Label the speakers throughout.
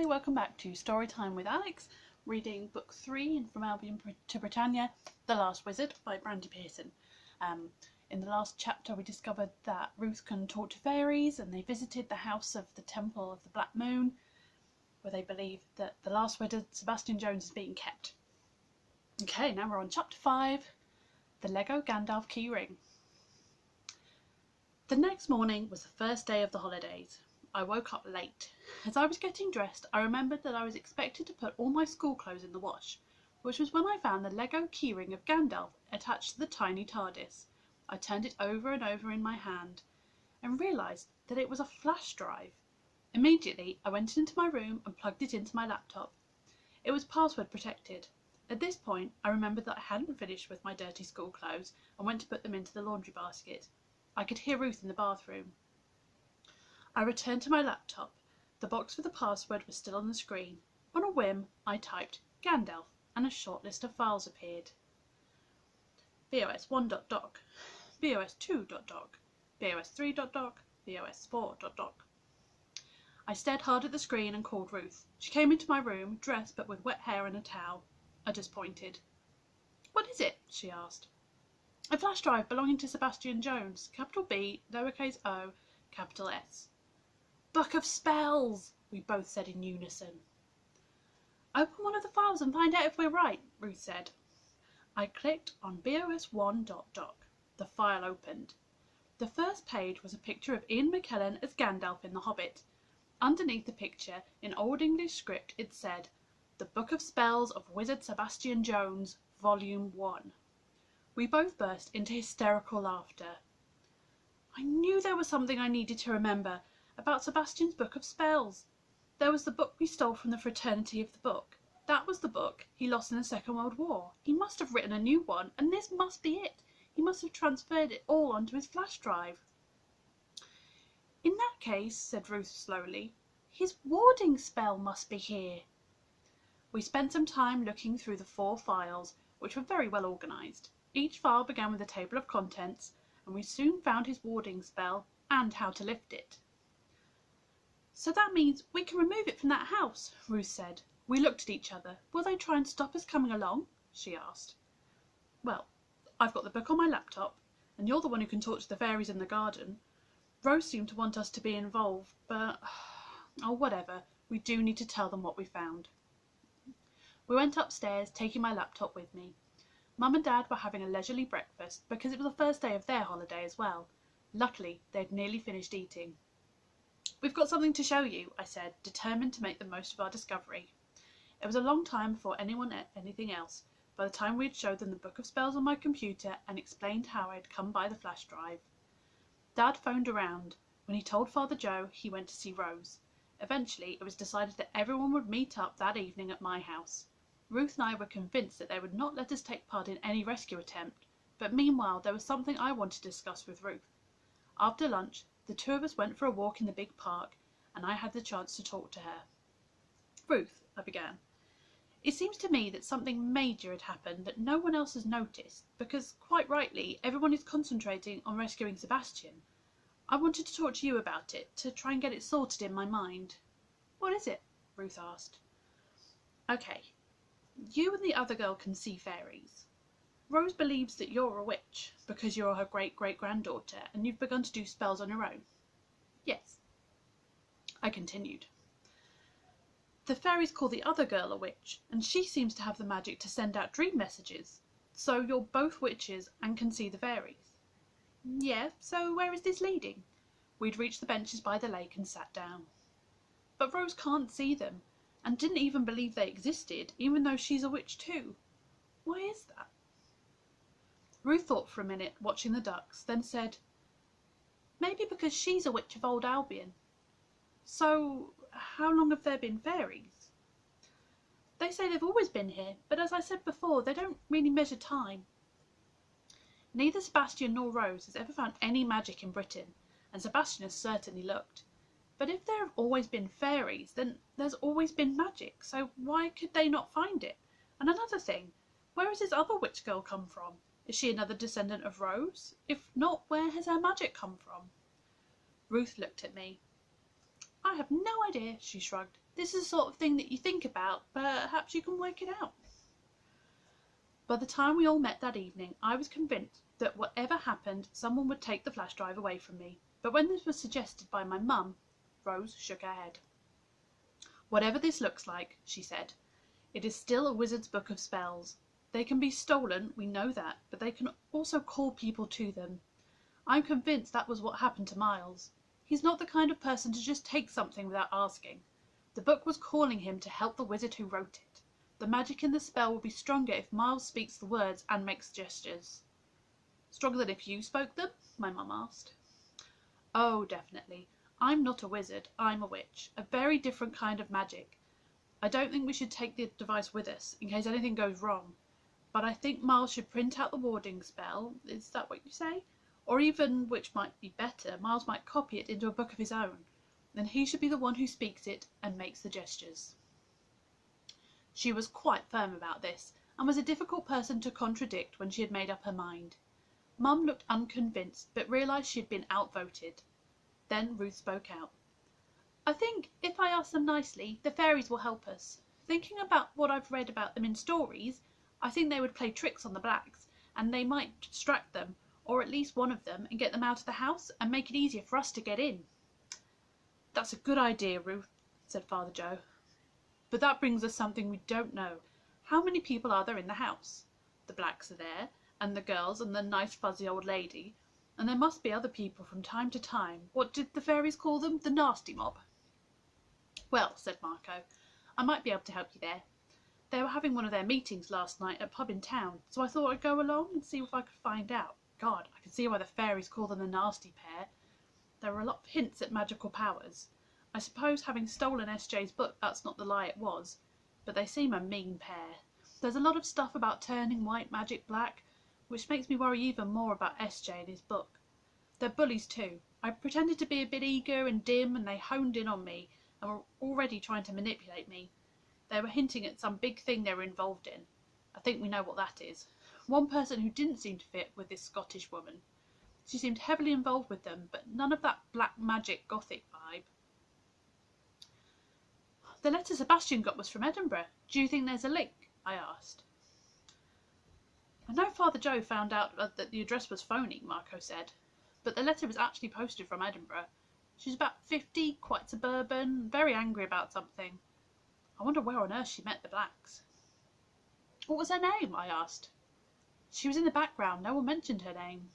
Speaker 1: Hi, welcome back to Storytime with Alex, reading book 3 in From Allbyon to Britannia, The Last Wizard by Brandy Pearson. In the last chapter we discovered that Ruth can talk to fairies, and they visited the house of the Temple of the Black Moon, where they believe that the last wizard, Sebastian Jones, is being kept. Okay, now we're on chapter 5, The Lego Gandalf Keyring. The next morning was the first day of the holidays. I woke up late. As I was getting dressed, I remembered that I was expected to put all my school clothes in the wash, which was when I found the Lego keyring of Gandalf attached to the tiny TARDIS. I turned it over and over in my hand and realised that it was a flash drive. Immediately, I went into my room and plugged it into my laptop. It was password protected. At this point, I remembered that I hadn't finished with my dirty school clothes and went to put them into the laundry basket. I could hear Ruth in the bathroom. I returned to my laptop. The box for the password was still on the screen. On a whim, I typed Gandalf, and a short list of files appeared. BOS1.doc, BOS2.doc, BOS3.doc, BOS4.doc. I stared hard at the screen and called Ruth. She came into my room, dressed but with wet hair and a towel. I just pointed. "What is it?" she asked. "A flash drive belonging to Sebastian Jones, capital B, lowercase o, capital S." "Book of Spells!" we both said in unison. "Open one of the files and find out if we're right," Ruth said. I clicked on BOS1.doc. The file opened. The first page was a picture of Ian McKellen as Gandalf in The Hobbit. Underneath the picture, in Old English script, it said, "The Book of Spells of Wizard Sebastian Jones, Volume 1. We both burst into hysterical laughter. I knew there was something I needed to remember about Sebastian's Book of Spells. There was the book we stole from the Fraternity of the Book. That was the book he lost in the Second World War. He must have written a new one, and this must be it. He must have transferred it all onto his flash drive." "In that case," said Ruth slowly, "his warding spell must be here." We spent some time looking through the 4 files, which were very well organised. Each file began with a table of contents, and we soon found his warding spell and how to lift it. "So that means we can remove it from that house," Ruth said. We looked at each other. "Will they try and stop us coming along?" she asked. "Well, I've got the book on my laptop, and you're the one who can talk to the fairies in the garden. Rose seemed to want us to be involved, but, oh, whatever, we do need to tell them what we found." We went upstairs, taking my laptop with me. Mum and Dad were having a leisurely breakfast because it was the first day of their holiday as well. Luckily, they'd nearly finished eating. "We've got something to show you," I said, determined to make the most of our discovery. It was a long time before anyone ate anything else, by the time we had showed them the Book of Spells on my computer and explained how I had come by the flash drive. Dad phoned around. When he told Father Joe, he went to see Rose. Eventually, it was decided that everyone would meet up that evening at my house. Ruth and I were convinced that they would not let us take part in any rescue attempt, but meanwhile there was something I wanted to discuss with Ruth. After lunch, the 2 of us went for a walk in the big park, and I had the chance to talk to her. "Ruth," I began, "it seems to me that something major had happened that no one else has noticed, because, quite rightly, everyone is concentrating on rescuing Sebastian. I wanted to talk to you about it, to try and get it sorted in my mind." "What is it?" Ruth asked. "Okay, you and the other girl can see fairies. Rose believes that you're a witch, because you're her great-great-granddaughter, and you've begun to do spells on your own." "Yes." I continued. "The fairies call the other girl a witch, and she seems to have the magic to send out dream messages. So you're both witches and can see the fairies." "Yeah, so where is this leading?" We'd reached the benches by the lake and sat down. "But Rose can't see them, and didn't even believe they existed, even though she's a witch too. Why is that?" Ruth thought for a minute, watching the ducks, then said, "Maybe because she's a witch of old Allbyon." "So, how long have there been fairies?" "They say they've always been here, but as I said before, they don't really measure time. Neither Sebastian nor Rose has ever found any magic in Britain, and Sebastian has certainly looked. But if there have always been fairies, then there's always been magic, so why could they not find it? And another thing, where has this other witch girl come from? Is she another descendant of Rose? If not, where has her magic come from?" Ruth looked at me. "I have no idea," she shrugged. This is the sort of thing that you think about, but perhaps you can work it out. By the time we all met that evening, I was convinced that whatever happened, someone would take the flash drive away from me. But when this was suggested by my mum, Rose shook her head. Whatever this looks like, she said, it is still a wizard's book of spells. They can be stolen, we know that, but they can also call people to them. I'm convinced that was what happened to Miles. He's not the kind of person to just take something without asking. The book was calling him to help the wizard who wrote it. The magic in the spell will be stronger if Miles speaks the words and makes gestures. Stronger than if you spoke them? My mum asked. Oh, definitely. I'm not a wizard, I'm a witch. A very different kind of magic. I don't think we should take the device with us, in case anything goes wrong. But I think Miles should print out the warding spell, is that what you say? Or even, which might be better, Miles might copy it into a book of his own. Then he should be the one who speaks it and makes the gestures. She was quite firm about this, and was a difficult person to contradict when she had made up her mind. Mum looked unconvinced, but realised she had been outvoted. Then Ruth spoke out. I think, if I ask them nicely, the fairies will help us. Thinking about what I've read about them in stories, I think they would play tricks on the blacks, and they might distract them, or at least one of them, and get them out of the house, and make it easier for us to get in. That's a good idea, Ruth, said Father Joe. But that brings us something we don't know. How many people are there in the house? The blacks are there, and the girls, and the nice fuzzy old lady, and there must be other people from time to time. What did the fairies call them? The nasty mob. Well, said Marco, I might be able to help you there. They were having one of their meetings last night at a pub in town, so I thought I'd go along and see if I could find out. God, I can see why the fairies call them the nasty pair. There were a lot of hints at magical powers. I suppose having stolen SJ's book, that's not the lie it was, but they seem a mean pair. There's a lot of stuff about turning white magic black, which makes me worry even more about SJ and his book. They're bullies too. I pretended to be a bit eager and dim, and they honed in on me and were already trying to manipulate me. They were hinting at some big thing they were involved in. I think we know what that is. One person who didn't seem to fit with this Scottish woman. She seemed heavily involved with them, but none of that black magic gothic vibe. The letter Sebastian got was from Edinburgh. Do you think there's a link? I asked. I know Father Joe found out that the address was phony, Marco said, but the letter was actually posted from Edinburgh. She's about 50, quite suburban, very angry about something. I wonder where on earth she met the blacks. What was her name? I asked. She was in the background. No one mentioned her name.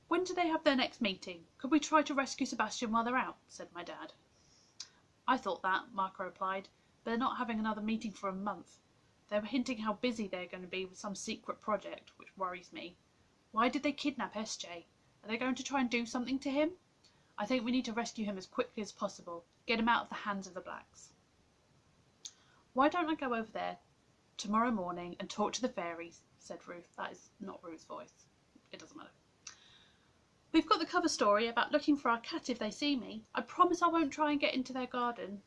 Speaker 1: When do they have their next meeting? Could we try to rescue Sebastian while they're out? Said my dad. I thought that, Marco replied, but they're not having another meeting for a month. They were hinting how busy they're going to be with some secret project, which worries me. Why did they kidnap SJ? Are they going to try and do something to him? I think we need to rescue him as quickly as possible. Get him out of the hands of the blacks. Why don't I go over there tomorrow morning and talk to the fairies, said Ruth. That is not Ruth's voice. It doesn't matter. We've got the cover story about looking for our cat if they see me. I promise I won't try and get into their garden.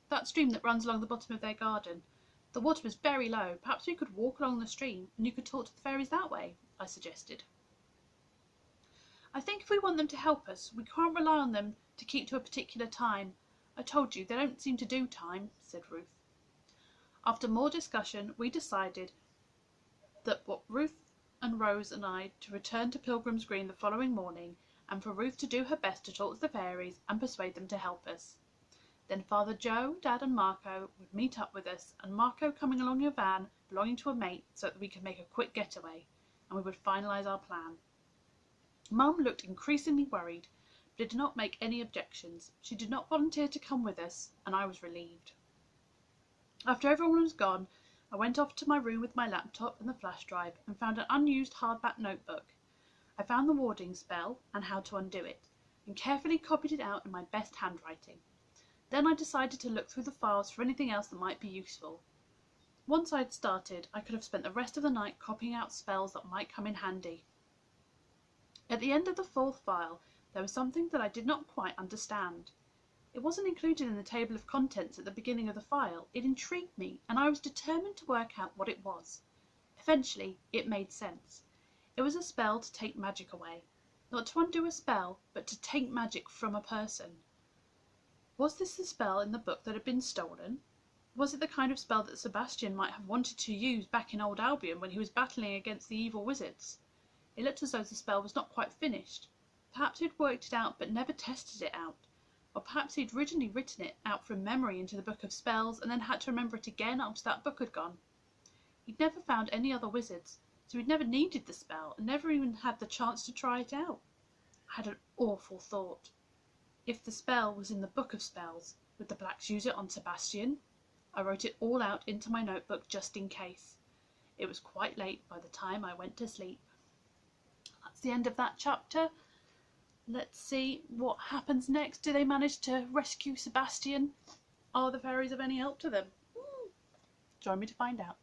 Speaker 1: That stream that runs along the bottom of their garden. The water was very low. Perhaps we could walk along the stream and you could talk to the fairies that way, I suggested. I think if we want them to help us, we can't rely on them to keep to a particular time. I told you, they don't seem to do time, said Ruth. After more discussion, we decided that what Ruth and Rose and I to return to Pilgrim's Green the following morning, and for Ruth to do her best to talk to the fairies and persuade them to help us. Then Father Joe, Dad and Marco would meet up with us, and Marco coming along in a van belonging to a mate so that we could make a quick getaway, and we would finalise our plan. Mum looked increasingly worried, but did not make any objections. She did not volunteer to come with us, and I was relieved. After everyone was gone, I went off to my room with my laptop and the flash drive and found an unused hardback notebook. I found the warding spell and how to undo it, and carefully copied it out in my best handwriting. Then I decided to look through the files for anything else that might be useful. Once I had started, I could have spent the rest of the night copying out spells that might come in handy. At the end of the fourth file, there was something that I did not quite understand. It wasn't included in the table of contents at the beginning of the file. It intrigued me, and I was determined to work out what it was. Eventually, it made sense. It was a spell to take magic away. Not to undo a spell, but to take magic from a person. Was this the spell in the book that had been stolen? Was it the kind of spell that Sebastian might have wanted to use back in old Albion when he was battling against the evil wizards? It looked as though the spell was not quite finished. Perhaps he'd worked it out but never tested it out. Or perhaps he'd originally written it out from memory into the book of spells and then had to remember it again after that book had gone. He'd never found any other wizards, so he'd never needed the spell and never even had the chance to try it out. I had an awful thought. If the spell was in the book of spells, would the blacks use it on Sebastian? I wrote it all out into my notebook just in case. It was quite late by the time I went to sleep. That's the end of that chapter. Let's see what happens next. Do they manage to rescue Sebastian? Are the fairies of any help to them? Join me to find out.